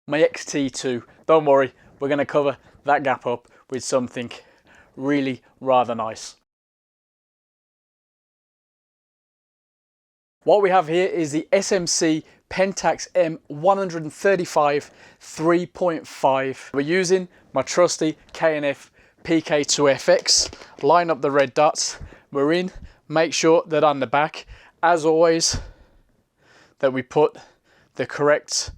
My X-T2. Don't worry, we're going to cover that gap up with something really rather nice. What we have here is the SMC Pentax-M 135mm f3.5. We're using my trusty K&F PK2FX. Line up the red dots. We're in. Make sure that on the back, as always, that we put the correct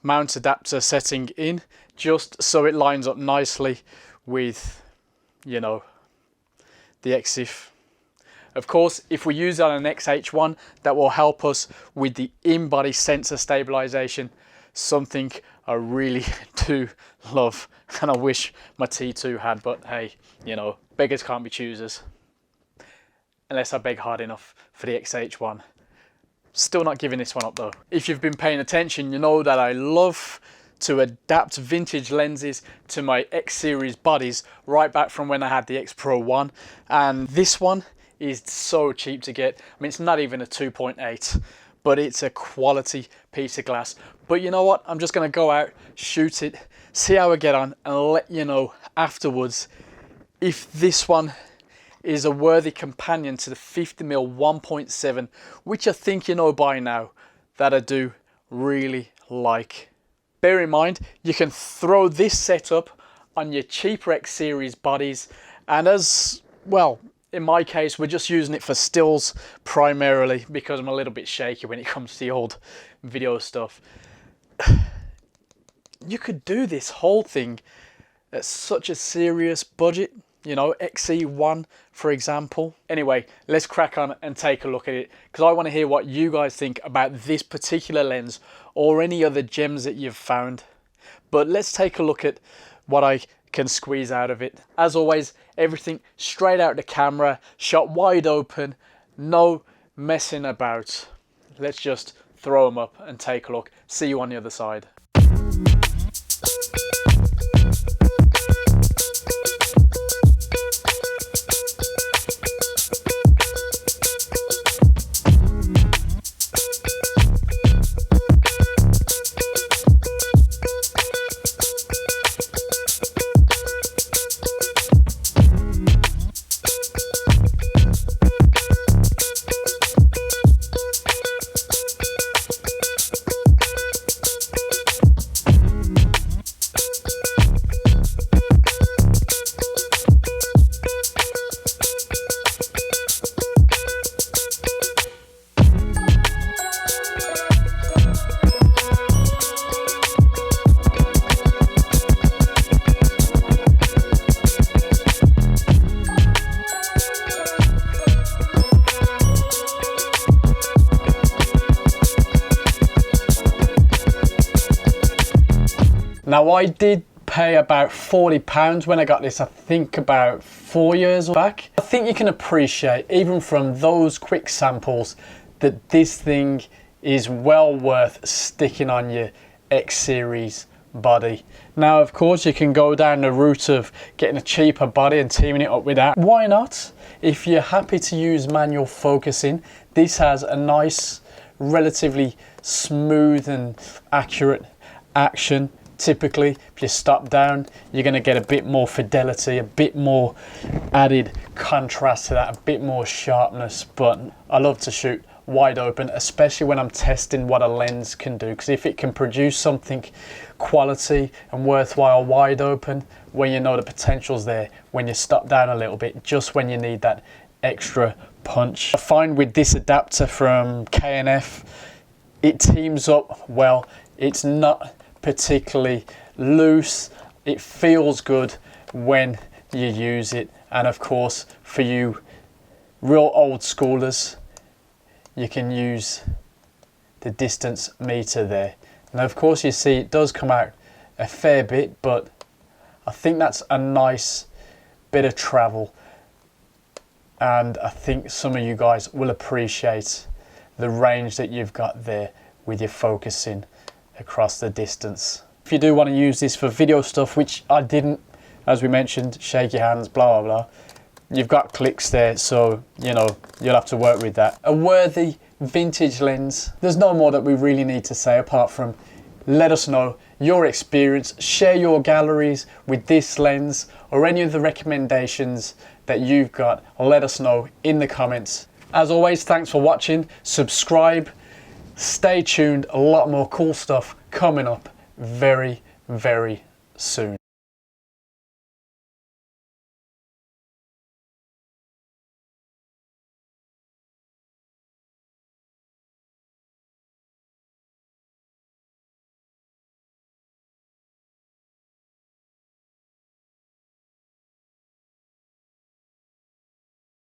mount adapter setting in, just so it lines up nicely with, you know, the EXIF. Of course, if we use on an XH1, that will help us with the in-body sensor stabilization, something I really do love and I wish my T2 had, but hey, you know, beggars can't be choosers. Unless I beg hard enough for the XH1. Still not giving this one up though. If you've been paying attention, you know that I love to adapt vintage lenses to my X series bodies right back from when I had the X Pro 1, and this one is so cheap to get. I mean, it's not even a 2.8, but it's a quality piece of glass. But you know what? I'm just gonna go out, shoot it, see how I get on, and let you know afterwards if this one is a worthy companion to the 50mm 1.7, which I think you know by now that I do really like. Bear in mind, you can throw this setup on your cheaper X series bodies, and as well, in my case, we're just using it for stills primarily because I'm a little bit shaky when it comes to the old video stuff. You could do this whole thing at such a serious budget, you know, XE1 for example. Anyway, let's crack on and take a look at it, because I want to hear what you guys think about this particular lens or any other gems that you've found. But let's take a look at what I can squeeze out of it. As always, everything straight out the camera, shot wide open, no messing about. Let's just throw them up and take a look. See you on the other side. Now I did pay about £40 when I got this, I think about 4 years back. I think you can appreciate, even from those quick samples, that this thing is well worth sticking on your X series body. Now of course you can go down the route of getting a cheaper body and teaming it up with that. Why not? If you're happy to use manual focusing, this has a nice, relatively smooth and accurate action. Typically, if you stop down, you're going to get a bit more fidelity, a bit more added contrast to that, a bit more sharpness. But I love to shoot wide open, especially when I'm testing what a lens can do, because if it can produce something quality and worthwhile wide open, when you know the potential's there, when you stop down a little bit, just when you need that extra punch. I find with this adapter from K&F, it teams up well. It's not particularly loose, it feels good when you use it, and of course for you real old schoolers, you can use the distance meter there. Now of course you see it does come out a fair bit, but I think that's a nice bit of travel, and I think some of you guys will appreciate the range that you've got there with your focusing across the distance. If you do want to use this for video stuff, which I didn't, as we mentioned, shake your hands, blah blah blah, you've got clicks there, so you know you'll have to work with that. A worthy vintage lens. There's no more that we really need to say apart from let us know your experience, share your galleries with this lens or any of the recommendations that you've got. Let us know in the comments. As always, thanks for watching. Subscribe, stay tuned, a lot more cool stuff coming up very, very soon.